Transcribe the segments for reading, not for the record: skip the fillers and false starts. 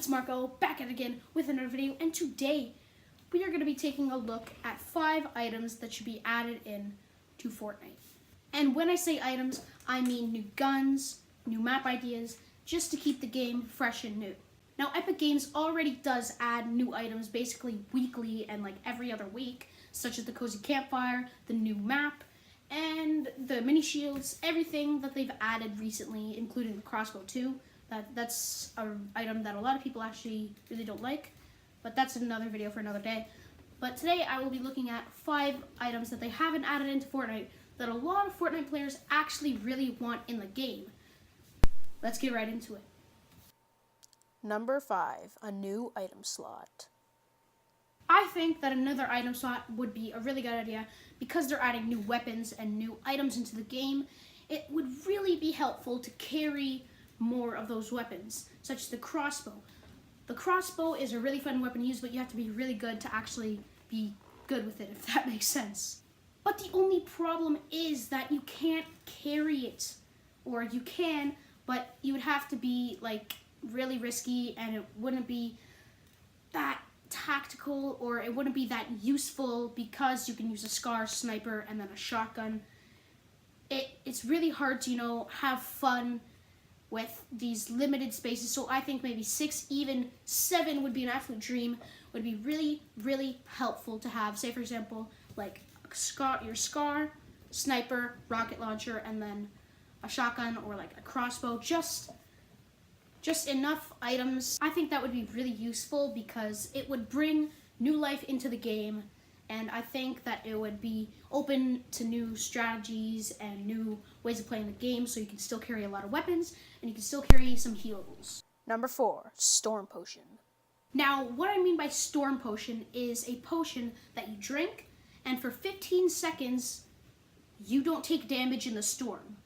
it's Marco, back at it again with another video, and today we are going to be taking a look at 5 items that should be added in to Fortnite. And when I say items, I mean new guns, new map ideas, just to keep the game fresh and new. Now, Epic Games already does add new items basically weekly and like every other week, such as the Cozy Campfire, the new map, and the mini shields, everything that they've added recently, including the crossbow too. That's an item that a lot of people actually really don't like, but that's another video for another day. But today I will be looking at 5 items that they haven't added into Fortnite that a lot of Fortnite players actually really want in the game. Let's get right into it. Number 5, a new item slot. I think that another item slot would be a really good idea because they're adding new weapons and new items into the game. It would really be helpful to carry more of those weapons, such as the crossbow. The crossbow is a really fun weapon to use, but you have to be really good to actually be good with it, if that makes sense. But the only problem is that you can't carry it. Or you can, but you would have to be like really risky, and it wouldn't be that tactical, or it wouldn't be that useful because you can use a SCAR, sniper, and then a shotgun. It's really hard to, have fun with these limited spaces, so I think maybe 6, even 7 would be an absolute dream. Would be really, really helpful to have. Say, for example, like your SCAR, sniper, rocket launcher, and then a shotgun or like a crossbow. Just enough items. I think that would be really useful because it would bring new life into the game, and I think that it would be open to new strategies and new ways of playing the game, so you can still carry a lot of weapons and you can still carry some healables. Number 4, Storm Potion. Now, what I mean by Storm Potion is a potion that you drink, and for 15 seconds, you don't take damage in the storm.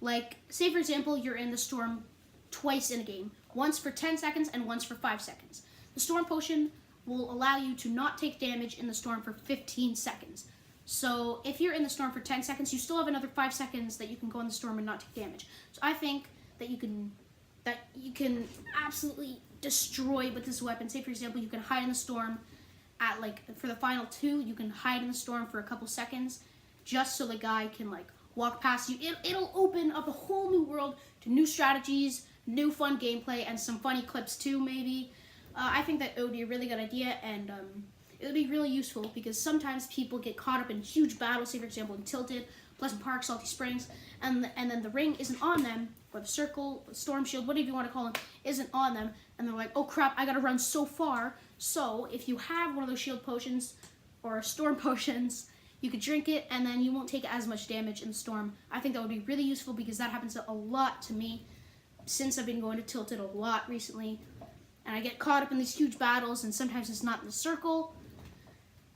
Like, say for example, you're in the storm twice in a game, once for 10 seconds and once for 5 seconds. The Storm Potion will allow you to not take damage in the storm for 15 seconds. So if you're in the storm for 10 seconds, you still have another 5 seconds that you can go in the storm and not take damage. So I think that you can absolutely destroy with this weapon. Say for example, you can hide in the storm at for the final 2, you can hide in the storm for a couple seconds just so the guy can walk past you. It'll open up a whole new world to new strategies, new fun gameplay, and some funny clips too, maybe. I think that it would be a really good idea, and it would be really useful because sometimes people get caught up in huge battles, say for example in Tilted, Pleasant Park, Salty Springs, and then the ring isn't on them, or the circle, storm shield, whatever you want to call them, isn't on them, and they're like, oh crap, I gotta run so far. So if you have one of those shield potions or storm potions, you could drink it, and then you won't take as much damage in the storm. I think that would be really useful because that happens a lot to me since I've been going to Tilted a lot recently, and I get caught up in these huge battles, and sometimes it's not in the circle.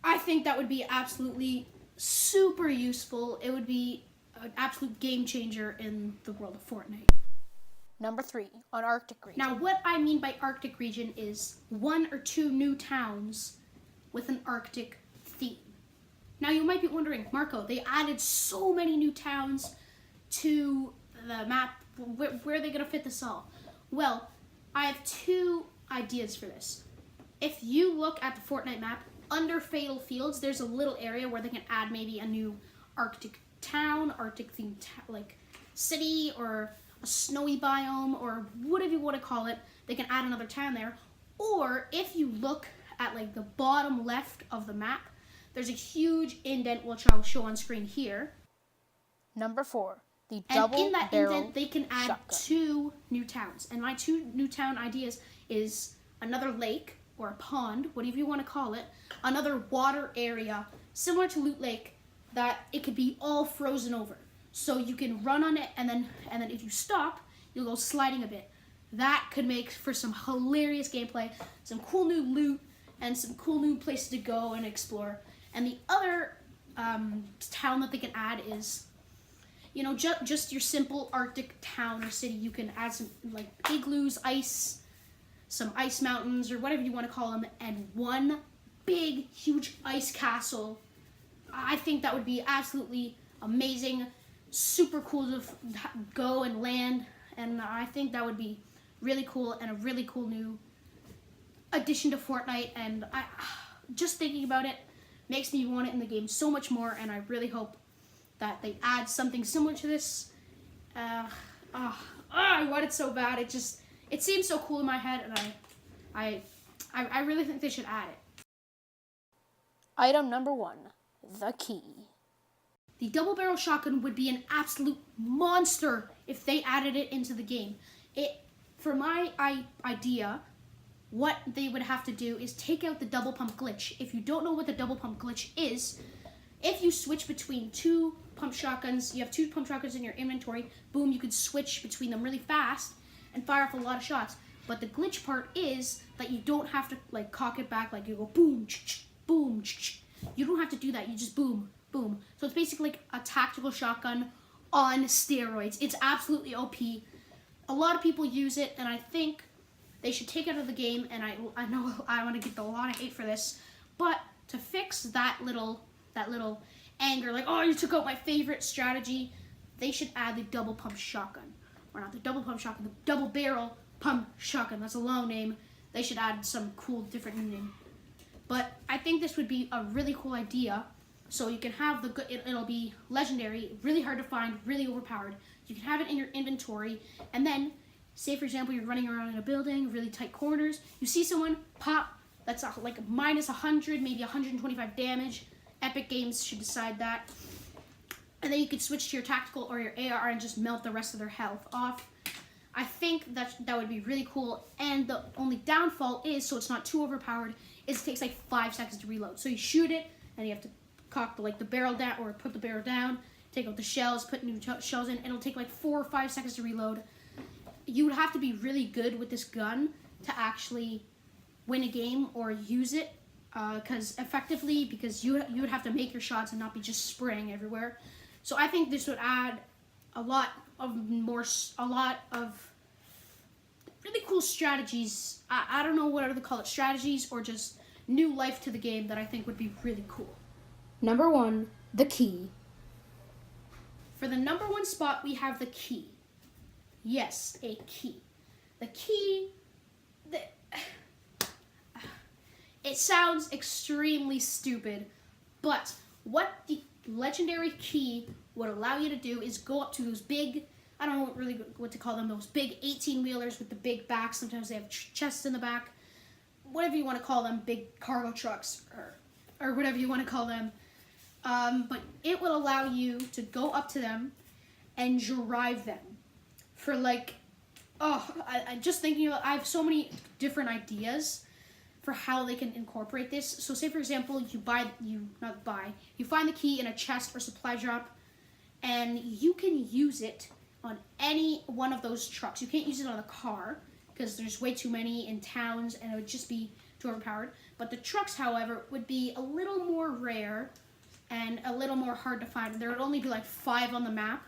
I think that would be absolutely super useful. It would be an absolute game changer in the world of Fortnite. Number 3, on Arctic region. Now, what I mean by Arctic region is 1 or 2 new towns with an Arctic theme. Now, you might be wondering, Marco, they added so many new towns to the map. Where are they going to fit this all? Well, I have 2 ideas for this. If you look at the Fortnite map, under Fatal Fields, there's a little area where they can add maybe a new Arctic town, Arctic themed city, or a snowy biome, or whatever you want to call it. They can add another town there. Or if you look at the bottom left of the map, there's a huge indent, which I'll show on screen here. Number 4, the and double in that barrel indent, they can add shotgun. 2 new towns. And my 2 new town ideas is another lake, or a pond, whatever you want to call it, another water area, similar to Loot Lake, that it could be all frozen over. So you can run on it, and then if you stop, you'll go sliding a bit. That could make for some hilarious gameplay, some cool new loot, and some cool new places to go and explore. And the other town that they can add is, just your simple Arctic town or city. You can add some igloos, ice, some ice mountains, or whatever you want to call them, and 1 big, huge ice castle. I think that would be absolutely amazing, super cool to go and land, and I think that would be really cool and a really cool new addition to Fortnite, and I just thinking about it makes me want it in the game so much more, and I really hope that they add something similar to this. I want it so bad. It seems so cool in my head, and I really think they should add it. Item number 1, the key. The double barrel shotgun would be an absolute monster if they added it into the game. For my idea, what they would have to do is take out the double pump glitch. If you don't know what the double pump glitch is, if you switch between two pump shotguns, you have two pump shotguns in your inventory, boom, you could switch between them really fast and fire off a lot of shots. But the glitch part is that you don't have to like cock it back, like you go boom, boom. You don't have to do that. You just boom, boom. So it's basically like a tactical shotgun on steroids. It's absolutely OP. A lot of people use it, and I think they should take it out of the game. And I know I want to get a lot of hate for this, but to fix that little anger, like, oh, you took out my favorite strategy, they should add the double pump shotgun. Or not the double pump shotgun, the double barrel pump shotgun. That's a long name. They should add some cool different name. But I think this would be a really cool idea. So you can have it'll be legendary, really hard to find, really overpowered. You can have it in your inventory, and then, say for example, you're running around in a building, really tight corners, you see someone pop, that's like minus 100, maybe 125 damage. Epic Games should decide that. And then you could switch to your tactical or your AR and just melt the rest of their health off. I think that would be really cool. And the only downfall is, so it's not too overpowered, is it takes like 5 seconds to reload. So you shoot it, and you have to cock the barrel down, or put the barrel down, take out the shells, put new shells in, and it'll take like 4 or 5 seconds to reload. You would have to be really good with this gun to actually win a game or use it, because you would have to make your shots and not be just spraying everywhere. So I think this would add a lot of really cool strategies. I don't know what to call it, strategies or just new life to the game that I think would be really cool. Number 1, the key. For the number 1 spot, we have the key. Yes, a key. The key, it sounds extremely stupid, but what the legendary key would allow you to do is go up to those big, I don't know really what to call them, those big 18-wheelers with the big backs. Sometimes they have chests in the back. Whatever you want to call them, big cargo trucks or whatever you want to call them. But it will allow you to go up to them and drive them for like, I just thinking about, I have so many different ideas for how they can incorporate this. So say for example, you find the key in a chest or supply drop, and you can use it on any one of those trucks. You can't use it on a car because there's way too many in towns and it would just be too overpowered. But the trucks, however, would be a little more rare and a little more hard to find. There would only be like 5 on the map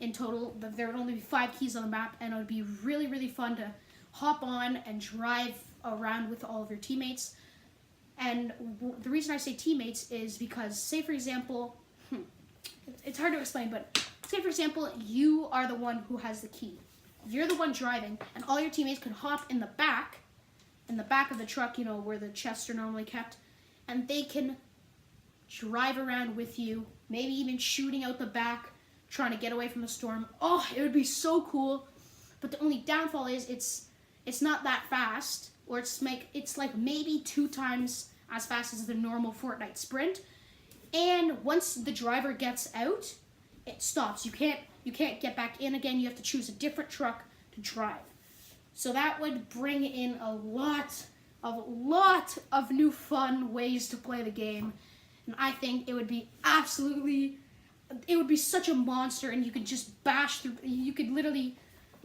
in total. There would only be 5 keys on the map, and it would be really, really fun to hop on and drive around with all of your teammates. And the reason I say teammates is because, say for example, it's hard to explain, but say for example, you are the one who has the key. You're the one driving, and all your teammates can hop in the back of the truck, where the chests are normally kept, and they can drive around with you, maybe even shooting out the back, trying to get away from the storm. Oh, it would be so cool. But the only downfall is it's not that fast, or it's like maybe 2 times as fast as the normal Fortnite sprint. And once the driver gets out, it stops. You can't get back in again. You have to choose a different truck to drive. So that would bring in a lot of new fun ways to play the game. And I think it would be such a monster, and you could just bash through, you could literally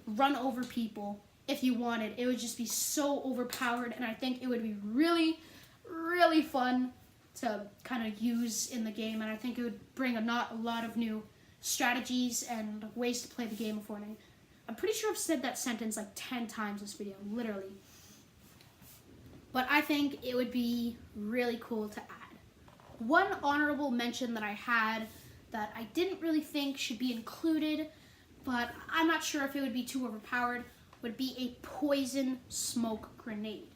run over people if you wanted. It would just be so overpowered, and I think it would be really, really fun to kind of use in the game, and I think it would bring a lot of new strategies and ways to play the game of Fortnite. I'm pretty sure I've said that sentence like 10 times this video, literally. But I think it would be really cool to add. One honorable mention that I had that I didn't really think should be included, but I'm not sure if it would be too overpowered, would be a poison smoke grenade.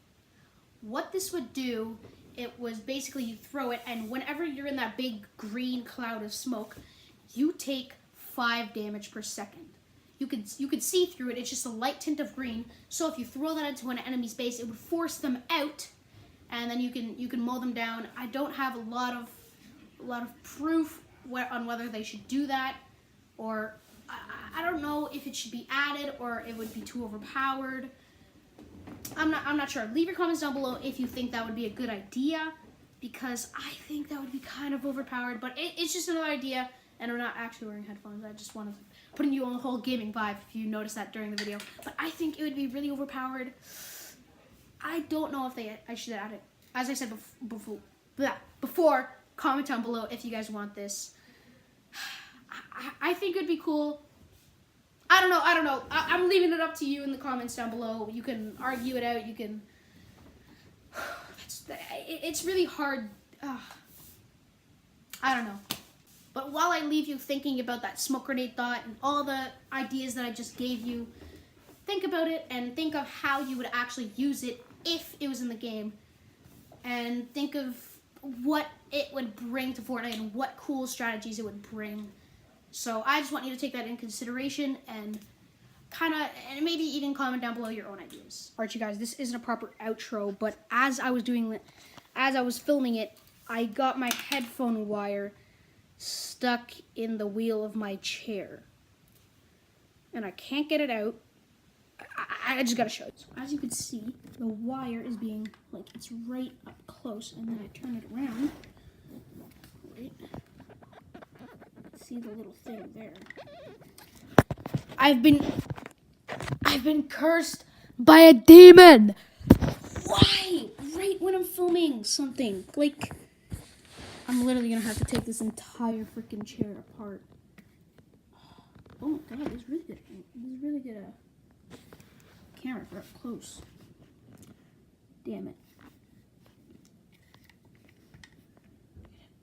what this would do, it was basically you throw it, and whenever you're in that big green cloud of smoke, you take 5 damage per second. You could see through it. It's just a light tint of green. So if you throw that into an enemy's base, it would force them out, and then you can mow them down. I don't have a lot of proof on whether they should do that, or I don't know if it should be added or it would be too overpowered. I'm not sure. Leave your comments down below if you think that would be a good idea, because I think that would be kind of overpowered, but it's just another idea, and I'm not actually wearing headphones. I just wanted to put you on the whole gaming vibe if you noticed that during the video. But I think it would be really overpowered. I don't know if I should add it. As I said before, comment down below if you guys want this. I think it would be cool. I don't know. I'm leaving it up to you in the comments down below. You can argue it out. You can... It's really hard. I don't know. But while I leave you thinking about that smoke grenade thought and all the ideas that I just gave you, think about it and think of how you would actually use it if it was in the game. And think of what it would bring to Fortnite and what cool strategies it would bring. So I just want you to take that in consideration and maybe even comment down below your own ideas. Alright, you guys, this isn't a proper outro, but as I was filming it, I got my headphone wire stuck in the wheel of my chair, and I can't get it out. I just gotta show you. So as you can see, the wire is being, it's right up close, and then I turn it around. Wait. See the little thing there. I've been cursed by a demon. Why? Right when I'm filming something. I'm literally gonna have to take this entire freaking chair apart. Oh god, this is really good. This is really good camera for up close. Damn it.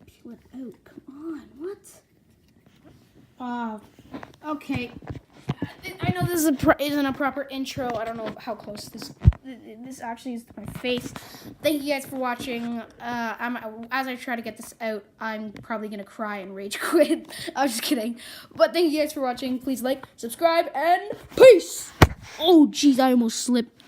Peel it out. Come on, what? Okay. I know this isn't a proper intro. I don't know how close this actually is to my face. Thank you guys for watching. As I try to get this out, I'm probably gonna cry and rage quit. I'm just kidding. But thank you guys for watching. Please like, subscribe, and peace. Oh, jeez, I almost slipped.